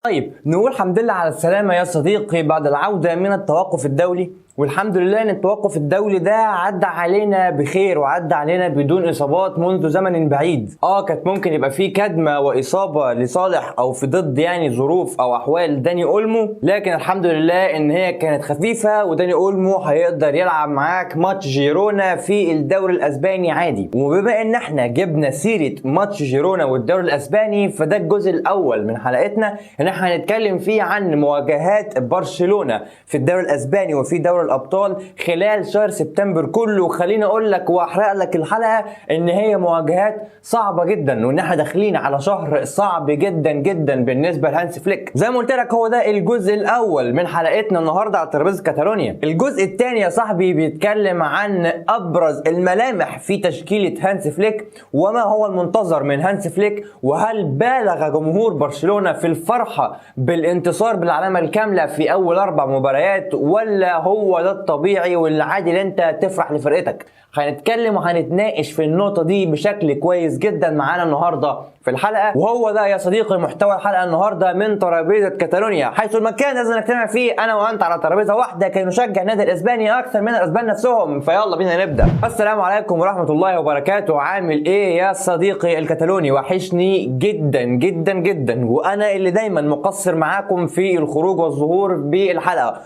طيب نقول الحمد لله على السلامة يا صديقي بعد العودة من التوقف الدولي، والحمد لله ان التوقف الدولي ده عدى علينا بخير وعدى علينا بدون اصابات منذ زمن بعيد. كانت ممكن يبقى في كدمة واصابة لصالح او في ضد يعني ظروف او احوال داني اولمو، لكن الحمد لله ان هي كانت خفيفة وداني اولمو هيقدر يلعب معاك ماتش جيرونا في الدوري الاسباني عادي. وبما ان احنا جبنا سيرة ماتش جيرونا والدوري الاسباني، فده الجزء الاول من حلقتنا ان احنا هنتكلم فيه عن مواجهات برشلونة في الدوري الاسباني وفي دوري الابطال خلال شهر سبتمبر كله. وخليني اقول لك واحرق لك الحلقه ان هي مواجهات صعبه جدا، وان احنا داخلين على شهر صعب جدا جدا بالنسبه لهانس فليك. زي ما قلت لك هو ده الجزء الاول من حلقتنا النهارده على ترابيزه كاتالونيا. الجزء الثاني يا صاحبي بيتكلم عن ابرز الملامح في تشكيله هانس فليك وما هو المنتظر من هانس فليك، وهل بالغ جمهور برشلونه في الفرحه بالانتصار بالعلامه الكامله في اول 4 مباريات، ولا هو ده الطبيعي والعادي اللي انت تفرح لفرقتك. هنتكلم وهنتناقش في النقطة دي بشكل كويس جدا معانا النهاردة في الحلقة. وهو ده يا صديقي محتوى الحلقة النهاردة من ترابيزة كاتالونيا، حيث المكان لازم نجتمع فيه انا وانت على ترابيزة واحدة كي نشجع النادي الاسباني اكثر من الاسبان نفسهم. فيلا بينا نبدأ. السلام عليكم ورحمة الله وبركاته. عامل ايه يا صديقي الكتالوني؟ وحشني جدا جدا جدا، وانا اللي دايما مقصر معاكم في الخروج والظهور بالحلقة.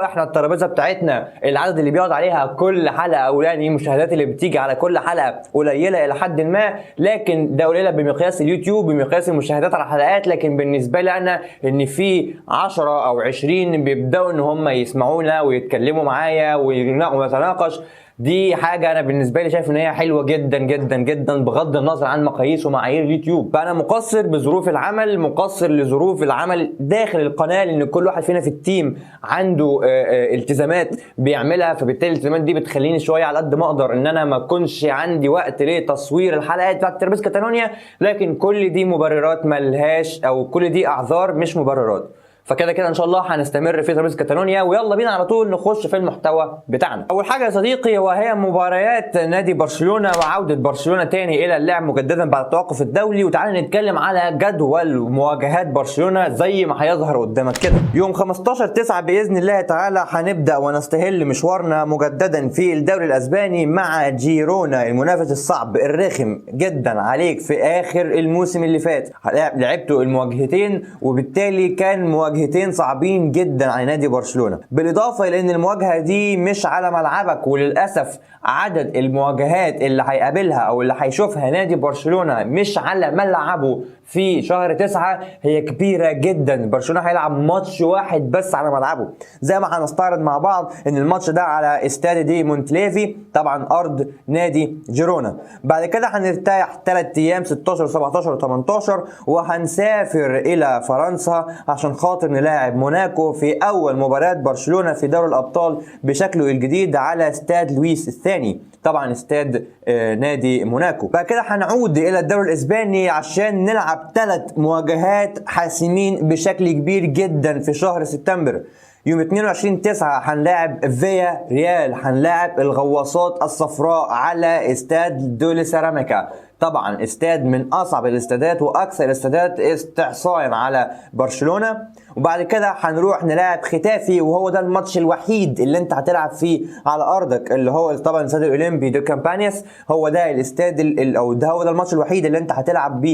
احنا الترابيزه بتاعتنا العدد اللي بيقعد عليها كل حلقه او يعني المشاهدات اللي بتيجي على كل حلقه قليله الى حد ما، لكن ده قليله بمقياس اليوتيوب بمقياس المشاهدات على الحلقات. لكن بالنسبه لي انا ان في 10 او 20 بيبداوا ان هم يسمعونا ويتكلموا معايا ونتناقش، دي حاجة أنا بالنسبة لي شايف إن هي حلوة جدا جدا جدا بغض النظر عن مقاييس ومعايير اليوتيوب. فأنا مقصر بظروف العمل، مقصر لظروف العمل داخل القناة، لأن كل واحد فينا في التيم عنده التزامات بيعملها، فبالتالي الالتزامات دي بتخليني شوية على قد ما أقدر إن أنا ما أكونش عندي وقت لتصوير الحلقات بتاعت ترابيزة كاتالونيا. لكن كل دي مبررات ملهاش، أو كل دي أعذار مش مبررات. فكده كده ان شاء الله هنستمر في ترابيزه كاتالونيا، ويلا بينا على طول نخش في المحتوى بتاعنا. اول حاجه يا صديقي وهي مباريات نادي برشلونه وعوده برشلونه تاني الى اللعب مجددا بعد التوقف الدولي. وتعالى نتكلم على جدول مواجهات برشلونه زي ما هيظهر قدامك كده. يوم 15/9 باذن الله تعالى هنبدا ونستهل مشوارنا مجددا في الدوري الاسباني مع جيرونا، المنافس الصعب الرخم جدا عليك في اخر الموسم اللي فات. لعبتوا المواجهتين وبالتالي كان مواجهتين صعبين جدا على نادي برشلونة، بالاضافه الى ان المواجهه دي مش على ملعبك، وللاسف عدد المواجهات اللي هيقابلها او اللي هيشوفها نادي برشلونة مش على ملعبه في شهر 9 هي كبيرة جدا. برشلونة هيلعب ماتش واحد بس على ملعبه، زي ما هنستعرض مع بعض ان الماتش ده على استاد دي مونتليفي، طبعا ارض نادي جيرونا. بعد كده هنرتاح 3 ايام 16 17 18 وهنسافر الى فرنسا عشان خاطر نلاعب موناكو في اول مباريات برشلونة في دوري الابطال بشكله الجديد على استاد لويس الثاني، طبعا استاد نادي موناكو. بعد كده هنعود الى الدوري الاسباني عشان نلعب 3 مواجهات حاسمين بشكل كبير جدا في شهر سبتمبر. يوم 22/9 هنلاعب فيا ريال، هنلاعب الغواصات الصفراء على استاد دولي سيراميكا، طبعا استاد من اصعب الاستادات واكثر الاستادات استحصاء على برشلونة. وبعد كده هنروح نلاعب ختافي، وهو ده الماتش الوحيد اللي انت هتلعب فيه على ارضك، اللي هو طبعا الاستاد الاولمبي دو كامبانياس. هو ده الاستاد او ده هو ده الماتش الوحيد اللي انت هتلعب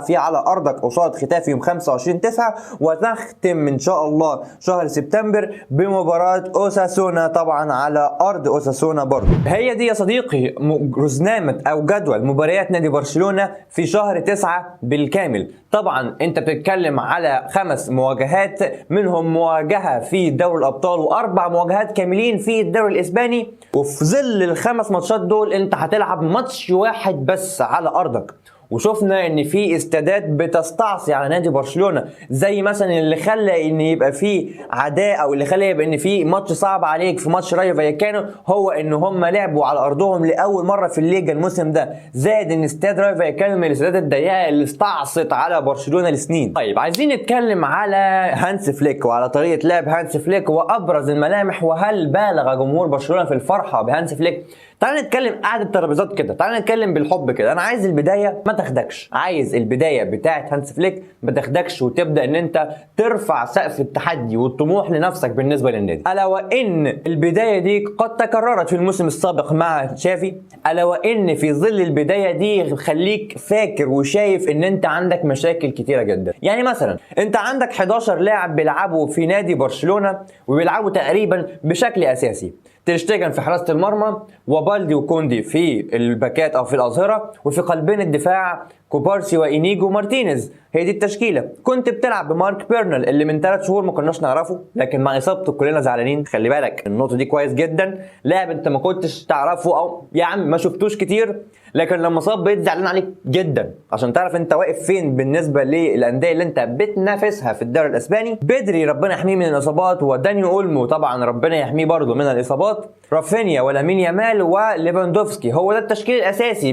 فيه على ارضك قصاد ختافي يوم 25/9. وتختم ان شاء الله شهر سبتمبر بمباراة اوساسونا طبعا على ارض اوساسونا برضه. هي دي يا صديقي رزنامة او جدول مباريات نادي برشلونة في شهر 9 بالكامل. طبعا انت بتتكلم على 5 مواجهات، منهم مواجهة في دوري الابطال و4 مواجهات كاملين في الدوري الاسباني. وفي ظل ال5 ماتشات دول انت هتلعب ماتش واحد بس على ارضك. وشفنا ان في استادات بتستعصي على نادي برشلونة، زي مثلا اللي خلى ان يبقى في عداء او اللي خلى يبقى ان في ماتش صعب عليك في ماتش رايو فايكانو، هو ان هم لعبوا على ارضهم لاول مره في الليجا الموسم ده. زائد ان استاد رايو فايكانو من الاستادات الضيقه اللي استعصت على برشلونة لسنين. طيب عايزين نتكلم على هانس فليك وعلى طريقه لعب هانس فليك وابرز الملامح، وهل بالغ جمهور برشلونة في الفرحه بهانس فليك؟ تعال نتكلم قعدة ترابيزات كده، تعال نتكلم بالحب كده. انا عايز البدايه ما تاخدكش، عايز البدايه بتاعه هانس فليك ما تاخدكش وتبدا ان انت ترفع سقف التحدي والطموح لنفسك بالنسبه للنادي. الا وان البدايه دي قد تكررت في الموسم السابق مع تشافي، الا وان في ظل البدايه دي خليك فاكر وشايف ان انت عندك مشاكل كتيره جدا. يعني مثلا انت عندك 11 لاعب بيلعبوا في نادي برشلونه وبيلعبوا تقريبا بشكل اساسي. تير شتيجن في حراسه المرمى، وبالدي وكوندي في الباكات او في الاظهره، وفي قلبين الدفاع كوبارسي وإنيجو مارتينيز. هي دي التشكيله. كنت بتلعب بمارك بيرنل اللي من 3 شهور ما كناش نعرفه، لكن مع اصابته كلنا زعلانين. خلي بالك النقطه دي كويس جدا، لاعب انت ما كنتش تعرفه او يا عم ما شفتوش كتير، لكن لما صاب بقيت زعلان عليك جدا عشان تعرف انت واقف فين بالنسبه للانديه اللي انت بتنافسها في الدوري الاسباني. بدري ربنا يحميه من الاصابات، وداني اولمو طبعا ربنا يحميه برضه من الاصابات، رافينيا ولامين يامال وليفاندوفسكي. هو ده التشكيل الاساسي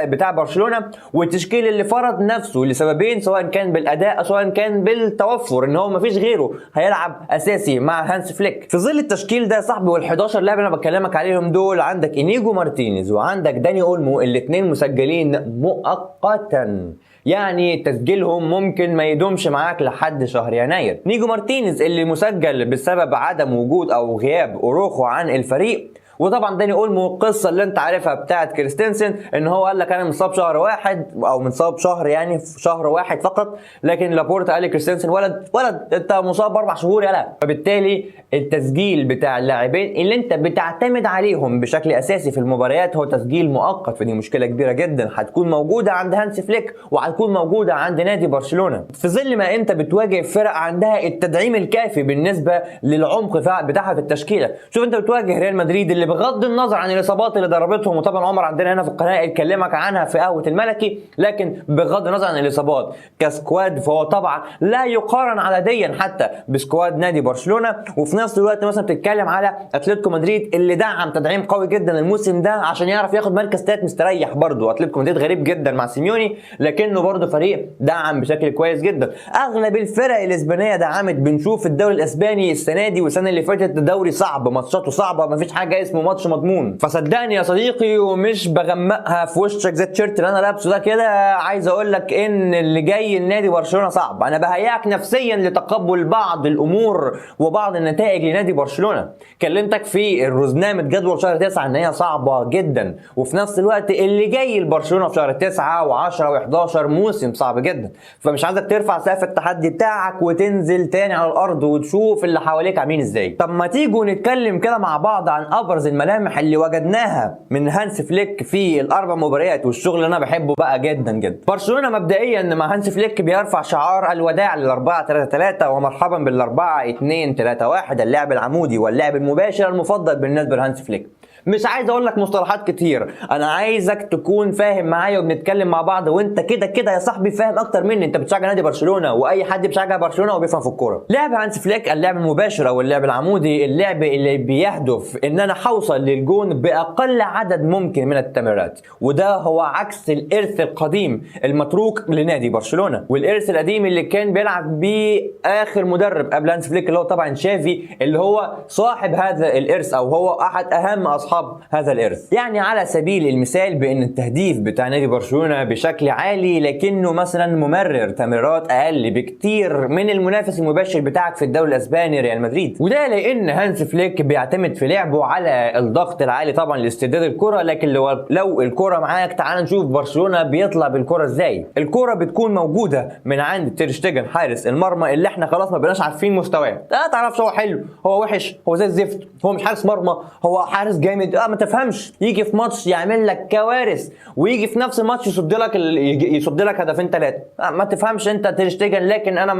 بتاع برشلونه، والتشكيل اللي فرض نفسه لسببين، سواء كان بالاداء او سواء كان بالتوفر، ان هو ما فيش غيره هيلعب اساسي مع هانس فليك. في ظل التشكيل ده يا صاحبي وال11 لاعب اللي انا بكلمك عليهم دول، عندك انيجو مارتينيز وعندك داني اولمو، الاثنين مسجلين مؤقتا، يعني تسجيلهم ممكن ما يدومش معاك لحد شهر يناير. نيجو مارتينيز اللي مسجل بسبب عدم وجود او غياب اوروخو عن الفريق، وطبعا داني اولمو القصه اللي انت عارفها بتاعت كريستنسن، ان هو قال لك انا مصاب شهر واحد او مصاب شهر، يعني في شهر واحد فقط، لكن لابورتا قال لكريستنسن ولد انت مصاب 4 شهور يلا. فبالتالي التسجيل بتاع اللاعبين اللي انت بتعتمد عليهم بشكل اساسي في المباريات هو تسجيل مؤقت، فدي مشكله كبيره جدا هتكون موجوده عند هانس فليك وهتكون موجوده عند نادي برشلونه، في ظل ما انت بتواجه فرق عندها التدعيم الكافي بالنسبه للعمق بتاعها في التشكيله. شوف انت بتواجه ريال مدريد اللي بغض النظر عن الاصابات اللي ضربتهم، وطبعا عمر عندنا هنا في القناه اتكلمك عنها في قهوه الملكي، لكن بغض النظر عن الاصابات كسكواد فهو طبعا لا يقارن عدديا حتى بسكواد نادي برشلونه. وفي نفس الوقت مثلا بتتكلم على اتلتيكو مدريد اللي دعم تدعيم قوي جدا الموسم ده عشان يعرف ياخد مركز 3 مستريح. برضه اتلتيكو مدريد غريب جدا مع سيميوني، لكنه برضه فريق دعم بشكل كويس جدا. اغلب الفرق الاسبانيه دعمت. بنشوف الدوري الاسباني السنه دي والسنه اللي فاتت الدوري صعب، ماتشاته صعبه، مفيش حاجه اسمه ماتش مضمون. فصدقني يا صديقي ومش بغمقها في وشك زي التيشيرت اللي انا لابسه ده كده، عايز اقول لك ان اللي جاي النادي برشلونه صعب. انا بهيئك نفسيا لتقبل بعض الامور وبعض النتائج لنادي برشلونه. كلمتك في الرزنامه جدول شهر 9 ان هي صعبه جدا، وفي نفس الوقت اللي جاي لبرشلونه في شهر 9 و10 و11 موسم صعب جدا. فمش عايزك ترفع سقف التحدي بتاعك وتنزل تاني على الارض وتشوف اللي حواليك عاملين ازاي. طب ما تيجوا نتكلم كده مع بعض عن ابرز الملامح اللي وجدناها من هانس فليك في ال4 مباريات والشغل اللي انا بحبه بقى جدا جدا. برشلونه مبدئيا مع هانس فليك بيرفع شعار الوداع لل4-3-3 ومرحبا بال4-2-3-1، اللعب العمودي واللعب المباشر المفضل بالنسبه لهانس فليك. مش عايز اقول لك مصطلحات كتير، انا عايزك تكون فاهم معايا وبنتكلم مع بعض، وانت كده كده يا صاحبي فاهم اكتر مني، انت بتشجع نادي برشلونه واي حد بيشجع برشلونه وبيفهم في الكوره. لعب هانس فليك اللعب المباشر او اللعب العمودي، اللعب اللي بيهدف ان انا هوصل للجون باقل عدد ممكن من التمريرات، وده هو عكس الارث القديم المتروك لنادي برشلونه، والارث القديم اللي كان بيلعب بيه اخر مدرب قبل هانس فليك اللي هو طبعا تشافي، اللي هو صاحب هذا الارث او هو احد اهم اصحاب هذا الارث. يعني على سبيل المثال بان التهديف بتاع نادي برشلونه بشكل عالي، لكنه مثلا ممرر تمريرات اقل بكتير من المنافس المباشر بتاعك في الدوري الاسباني ريال مدريد. وده لان هانس فليك بيعتمد في لعبه على الضغط العالي طبعا لاسترداد الكره، لكن لو الكره معاك تعال نشوف برشلونه بيطلع بالكره ازاي. الكره بتكون موجوده من عند تير شتيجن حارس المرمى اللي احنا خلاص ما بقناش عارفين مستواه، لا تعرفش هو حلو هو وحش هو زي الزفت، هو مش حارس مرمى هو حارس جامد ما تفهمش. يجي في ماتش يعمل لك كوارث، ويجي في نفس الماتش يصد لك هدفين 3، ما تفهمش انت تير شتيجن. لكن انا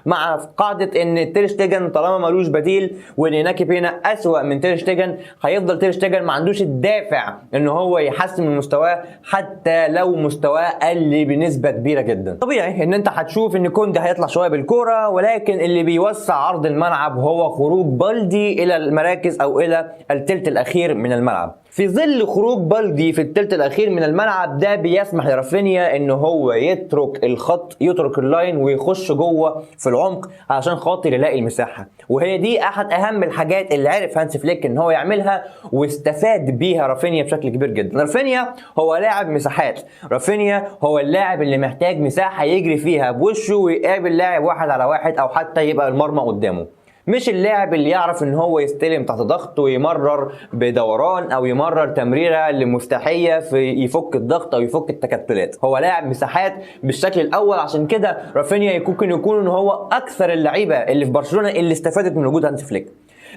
مع قاعده ان تير شتيجن طالما ملوش بديل وان ناكي بينا اسوأ من تير شتيجن، هيفضل تير شتيجن ما عندوش الدافع ان هو يحسن من مستواه حتى لو مستواه قل بنسبه كبيره جدا. طبيعي ان انت هتشوف ان كوندي هيطلع شويه بالكوره، ولكن اللي بيوسع عرض الملعب هو خروج بالدي الى المراكز او الى الثلث الاخير من الملعب. في ظل خروج بالدي في الثلث الاخير من الملعب ده بيسمح لرافينيا ان هو يترك الخط، يترك اللاين ويخش جوه في العمق عشان خاطر يلاقي المساحه، وهي دي احد اهم الحاجات اللي عرف هانس فليك ان هو يعملها واستفاد بيها رافينيا بشكل كبير جدا. رافينيا هو لاعب مساحات، رافينيا هو اللاعب اللي محتاج مساحه يجري فيها بوشه ويقابل لاعب واحد على واحد او حتى يبقى المرمى قدامه، مش اللاعب اللي يعرف ان هو يستلم تحت ضغط ويمرر بدوران او يمرر تمريره لمفتاحيه في يفك الضغط او يفك التكتلات. هو لاعب مساحات بالشكل الاول، عشان كده رافينيا ممكن يكون ان هو اكثر اللعيبه اللي في برشلونه اللي استفادت من وجود هانس فليك،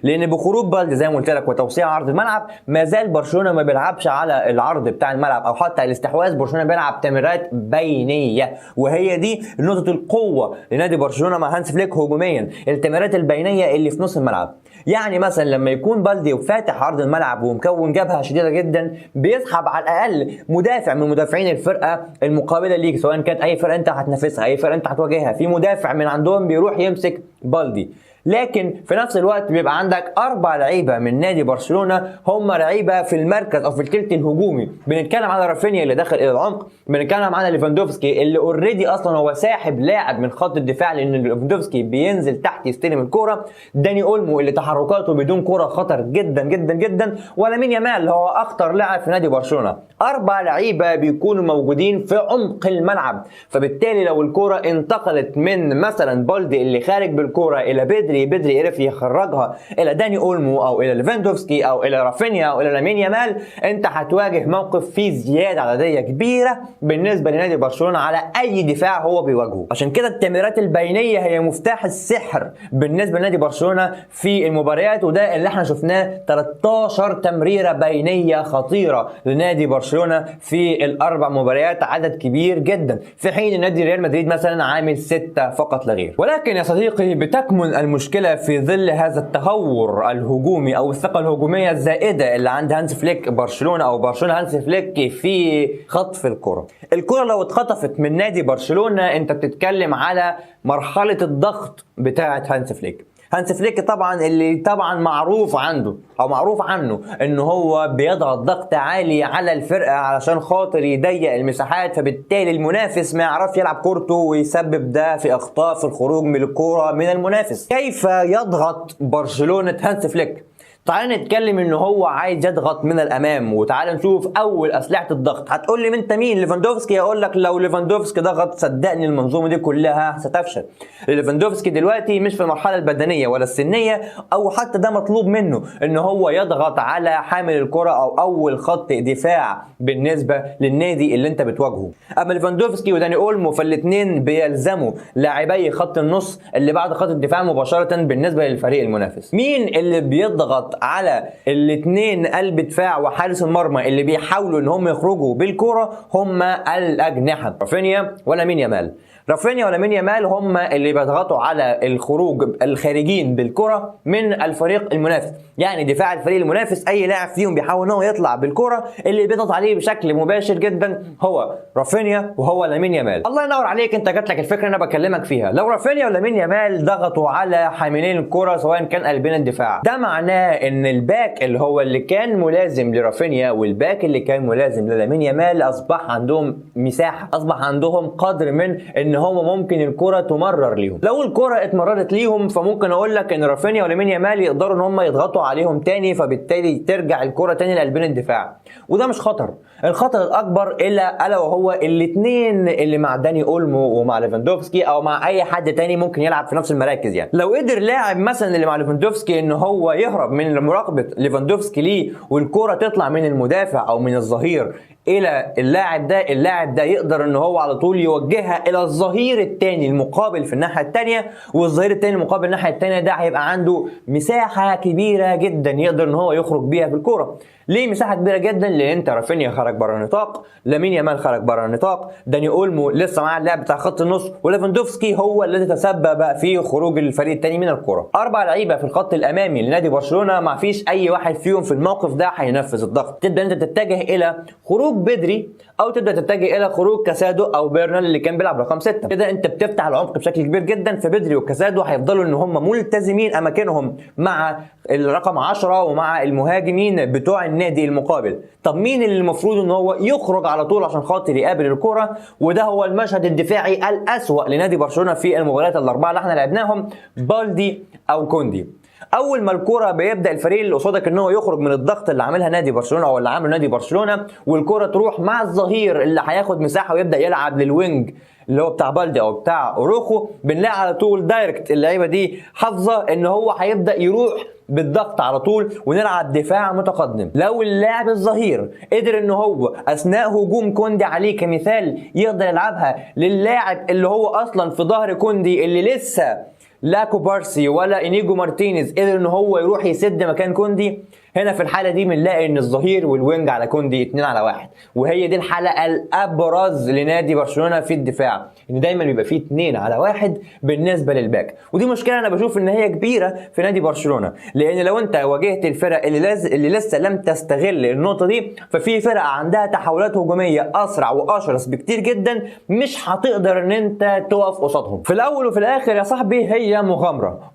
لان بخروج بالدي زي ما قلت لك وتوسيع عرض الملعب ما زال برشلونه ما بيلعبش على العرض بتاع الملعب او حتى الاستحواذ، برشلونه بيلعب تمريرات بينيه، وهي دي نقطه القوه لنادي برشلونه مع هانس فليك هجوميا، التمريرات البينيه اللي في نص الملعب. يعني مثلا لما يكون بالدي وفاتح عرض الملعب ومكون جبهه شديده جدا، بيسحب على الاقل مدافع من مدافعين الفرقه المقابله ليك، سواء كانت اي فرقه انت هتنافسها، اي فرقه انت هتواجهها، في مدافع من عندهم بيروح يمسك بالدي. لكن في نفس الوقت بيبقى عندك 4 لعيبه من نادي برشلونه هم لعيبه في المركز او في الثلث الهجومي. بنتكلم على رافينيا اللي داخل الى العمق، بنتكلم على ليفاندوفسكي اللي اوريدي اصلا هو ساحب لاعب من خط الدفاع لان ليفاندوفسكي بينزل تحت يستلم الكوره، داني اولمو اللي تحركاته بدون كوره خطر جدا جدا جدا، ولامين يامال اللي هو اخطر لاعب في نادي برشلونه. 4 لعيبه بيكونوا موجودين في عمق الملعب، فبالتالي لو الكوره انتقلت من مثلا بالدي اللي خارج بالكوره الى بدري عرف يخرجها الى داني اولمو او الى ليفاندوفسكي او الى رافينيا او الى لامين يامال، انت هتواجه موقف فيه زياده عدديه كبيره بالنسبه لنادي برشلونه على اي دفاع هو بيواجهه. عشان كده التمريرات البينيه هي مفتاح السحر بالنسبه لنادي برشلونه في المباريات، وده اللي احنا شفناه 13 تمريره بينيه خطيره لنادي برشلونه في ال4 مباريات، عدد كبير جدا، في حين نادي ريال مدريد مثلا عامل 6 فقط لا غير. ولكن يا صديقي بتكمن المشكله في ظل هذا التهور الهجومي او الثقه الهجوميه الزائده اللي عند هانس فليك برشلونه او برشلونه هانس فليك في خطف الكره. الكره لو اتخطفت من نادي برشلونه انت بتتكلم على مرحله الضغط بتاعه هانس فليك. هانس فليك طبعا اللي طبعا معروف عنده او معروف عنه ان هو بيضغط ضغط عالي على الفرقه علشان خاطر يضيق المساحات، فبالتالي المنافس ما يعرفش يلعب كورته ويسبب ده في اخطاء في الخروج من الكوره من المنافس. كيف يضغط برشلونه هانس فليك؟ تعال نتكلم ان هو عايز يضغط من الامام، وتعال نشوف اول اسلحه الضغط. هتقول لي انت مين؟ ليفاندوفسكي. اقول لك لو ليفاندوفسكي ضغط صدقني المنظومه دي كلها ستفشل. ليفاندوفسكي دلوقتي مش في المرحله البدنيه ولا السنيه او حتى ده مطلوب منه ان هو يضغط على حامل الكره او اول خط دفاع بالنسبه للنادي اللي انت بتواجهه. اما ليفاندوفسكي وداني اولمو فالاثنين بيلزموا لاعبي خط النص اللي بعد خط الدفاع مباشره بالنسبه للفريق المنافس. مين اللي بيضغط على الاثنين قلب دفاع وحارس المرمى اللي بيحاولوا ان هم يخرجوا بالكرة؟ هم الاجنحه رافينيا ولامين يامال. رافينيا ولامين يامال هم اللي بيضغطوا على الخروج الخارجين بالكرة من الفريق المنافس، يعني دفاع الفريق المنافس اي لاعب فيهم بيحاول ان هو يطلع بالكرة اللي بيضغط عليه بشكل مباشر جدا هو رافينيا وهو لامين يامال. الله ينور عليك، انت جات لك الفكره اللي انا بكلمك فيها. لو رافينيا ولامين يامال ضغطوا على حاملين الكرة سواء كان قلبين الدفاع، ده معناه ان الباك اللي هو اللي كان ملازم لرافينيا والباك اللي كان ملازم للامين يامال اصبح عندهم مساحه، اصبح عندهم قدر من ان هو ممكن الكره تمرر ليهم. لو الكره اتمررت ليهم فممكن اقول لك ان رافينيا ولامين يامال يقدروا ان هم يضغطوا عليهم تاني، فبالتالي ترجع الكره تاني لقلبين الدفاع، وده مش خطر. الخطر الاكبر الا وهو الاثنين اللي مع داني اولمو ومع ليفاندوفسكي او مع اي حد تاني ممكن يلعب في نفس المراكز. يعني لو قدر لاعب مثلا اللي مع ليفاندوفسكي ان هو يهرب من مراقبه ليفاندوفسكي ليه والكره تطلع من المدافع او من الظهير الى اللاعب ده يقدر ان هو على طول يوجهها الى الظهير الثاني المقابل في الناحيه الثانيه، والظهير الثاني المقابل الناحيه الثانيه ده هيبقى عنده مساحه كبيره جدا يقدر ان هو يخرج بيها بالكره. ليه مساحه كبيره جدا؟ لان انت رافينيا خرج بره النطاق، لامين يامال خرج بره النطاق، داني اولمو لسه معاه اللعب بتاع خط النص، وليفاندوفسكي هو الذي تسبب في خروج الفريق الثاني من الكره. 4 لعيبه في الخط الامامي لنادي برشلونه ما فيش اي واحد فيهم في الموقف ده هينفذ الضغط. تبدا انت تتجه الى خروج بدري او تبدا تتجه الى خروج كاسادو او بيرنال اللي كان بيلعب رقم 6. كده انت بتفتح العمق بشكل كبير جدا، فبدري وكاسادو هيفضلوا ان هم ملتزمين اماكنهم مع الرقم 10 ومع المهاجمين بتوع النادي المقابل. طب مين اللي المفروض ان هو يخرج على طول عشان خاطر يقابل الكرة؟ وده هو المشهد الدفاعي الأسوأ لنادي برشلونة في المباريات الأربعة اللي احنا لعبناهم، بالدي أو كوندي. اول ما الكرة بيبدا الفريق اللي قصادك ان هو يخرج من الضغط اللي عاملها نادي برشلونه او اللي عامله نادي برشلونه، والكرة تروح مع الظهير اللي هياخد مساحه ويبدا يلعب للوينج اللي هو بتاع بالدي او بتاع اوروخو، بنلاقي على طول دايركت اللعيبه دي حافظه ان هو هيبدا يروح بالضغط على طول ونلعب دفاع متقدم. لو اللاعب الظهير قدر ان هو اثناء هجوم كوندي عليه كمثال يقدر يلعبها للاعب اللي هو اصلا في ظهر كوندي اللي لسه لا كوبارسي ولا انيجو مارتينيز قدر ان هو يروح يسد مكان كوندي، هنا في الحاله دي بنلاقي ان الظهير والوينج على كوندي 2 على 1، وهي دي الحاله الابرز لنادي برشلونه في الدفاع، ان دايما بيبقى فيه 2 على 1 بالنسبه للباك. ودي مشكله انا بشوف ان هي كبيره في نادي برشلونه، لان لو انت واجهت الفرق اللي لسه لم تستغل النقطه دي، ففي فرق عندها تحولات هجوميه اسرع واشرس بكتير جدا مش هتقدر ان انت تقف قصادهم. في الاول وفي الاخر يا صاحبي هي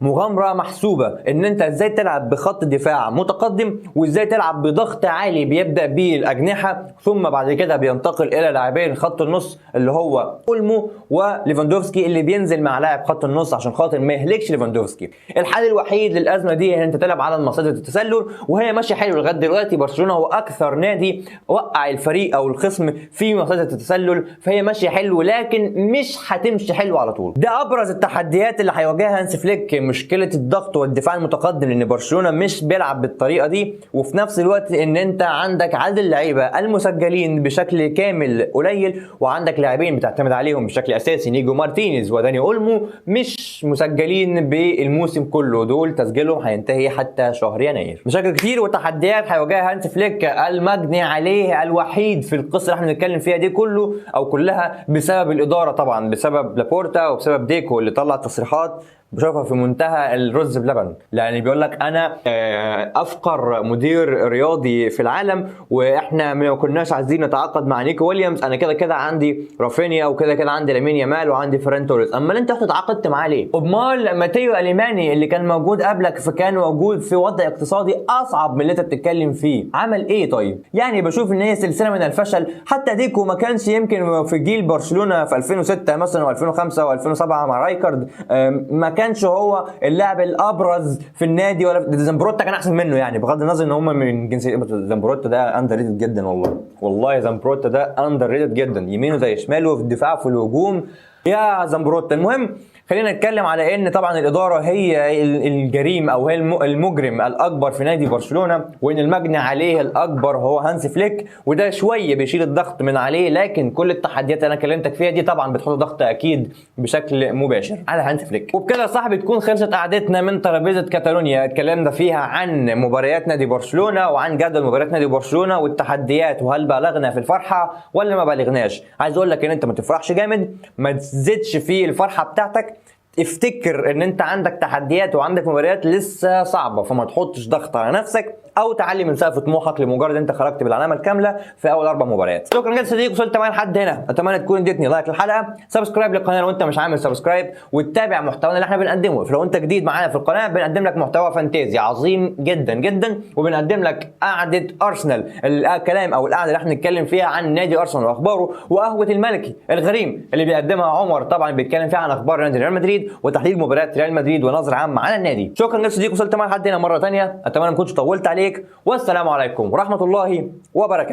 مغامره محسوبه، ان انت ازاي تلعب بخط دفاع متقدم وازاي تلعب بضغط عالي بيبدا بيه الاجنحه، ثم بعد كده بينتقل الى لاعبين خط النص اللي هو اولمو وليفاندوفسكي اللي بينزل مع لاعب خط النص عشان خاطر ما يهلكش ليفاندوفسكي. الحل الوحيد للازمه دي ان انت تلعب على مصيدة التسلل، وهي ماشيه حلو لغايه دلوقتي. برشلونه هو اكثر نادي وقع الفريق او الخصم في مصيدة التسلل، فهي ماشيه حلو لكن مش هتمشي حلو على طول. ده ابرز التحديات اللي هيواجهها هانس فليك، مشكله الضغط والدفاع المتقدم، لان برشلونه مش بيلعب بالطريقه دي، وفي نفس الوقت ان انت عندك عدد اللعيبه المسجلين بشكل كامل قليل، وعندك لاعبين بتعتمد عليهم بشكل اساسي نيجو مارتينيز وداني اولمو مش مسجلين بالموسم كله، دول تسجيلهم هينتهي حتى شهر يناير. مشاكل كتير وتحديات هيواجهها هانس فليك، المجني عليه الوحيد في القصه اللي احنا بنتكلم فيها دي كله او كلها بسبب الاداره، طبعا بسبب لابورتا وبسبب ديكو اللي طلع تصريحات بشوفها في منتهى الرز بلبن. يعني بيقول لك انا افقر مدير رياضي في العالم، واحنا ما كناش عايزين نتعاقد مع نيكو ويليامز، انا كده عندي رافينيا وكده عندي لامين يامال وعندي فران توريس، اما انت اتعاقدت معاه ليه؟ امال ماتيو اليماني اللي كان موجود قبلك فكان موجود في وضع اقتصادي اصعب من اللي انت بتتكلم فيه، عمل ايه طيب؟ يعني بشوف ان هي سلسله من الفشل. حتى ديكو ما كانش يمكن في جيل برشلونه في 2006 مثلا و2005 و2007 مع رايكارد ما كانش هو اللاعب الابرز في النادي، ولا زامبروتا كان احسن منه، يعني بغض النظر ان هم من جنسيه. زامبروتا ده اندر ريتد جدا، والله زامبروتا ده اندر ريتد جدا، يمينه زي شماله في الدفاع في الهجوم يا زامبروتا. المهم خلينا نتكلم على ان طبعا الاداره هي الجريم او هي المجرم الاكبر في نادي برشلونه، وان المجني عليه الاكبر هو هانس فليك، وده شويه بيشيل الضغط من عليه، لكن كل التحديات اللي انا كلمتك فيها دي طبعا بتحط ضغط اكيد بشكل مباشر على هانس فليك. وبكده يا صاحبي تكون خلصت قعدتنا من ترابيزه كاتالونيا، اتكلمنا فيها عن مباريات نادي برشلونه وعن جدول مباريات نادي برشلونه والتحديات، وهل بالغنا في الفرحه ولا ما بالغناش. عايز اقول لك ان انت ما تفرحش جامد، ما تزيدش في الفرحه بتاعتك، افتكر ان انت عندك تحديات وعندك مباريات لسه صعبه، فما تحطش ضغط على نفسك او تعلي من سقف طموحك لمجرد انت خرجت بالعلامه الكامله في اول 4 مباريات. شكرا جدا صديقي، وصلت معايا لحد هنا، اتمنى تكون اديتني لايك للحلقه، سبسكرايب للقناه لو انت مش عامل سبسكرايب، وتتابع محتوانا اللي احنا بنقدمه. فلو انت جديد معانا في القناه بنقدم لك محتوى فانتازي عظيم جدا، وبنقدم لك قعده ارسنال، الكلام او القعده اللي احنا بنتكلم فيها عن نادي ارسنال واخباره، وقهوه الملكي الغريم اللي بيقدمها عمر طبعا بيتكلم فيها عن اخبار نادي ريال مدريد وتحليل مباريات ريال مدريد ونظره عامه على النادي. شكرا جدا صديقي، وصلت معايا لحد هنا مره ثانيه، اتمنى ما كنتش طولت عليك، والسلام عليكم ورحمه الله وبركاته.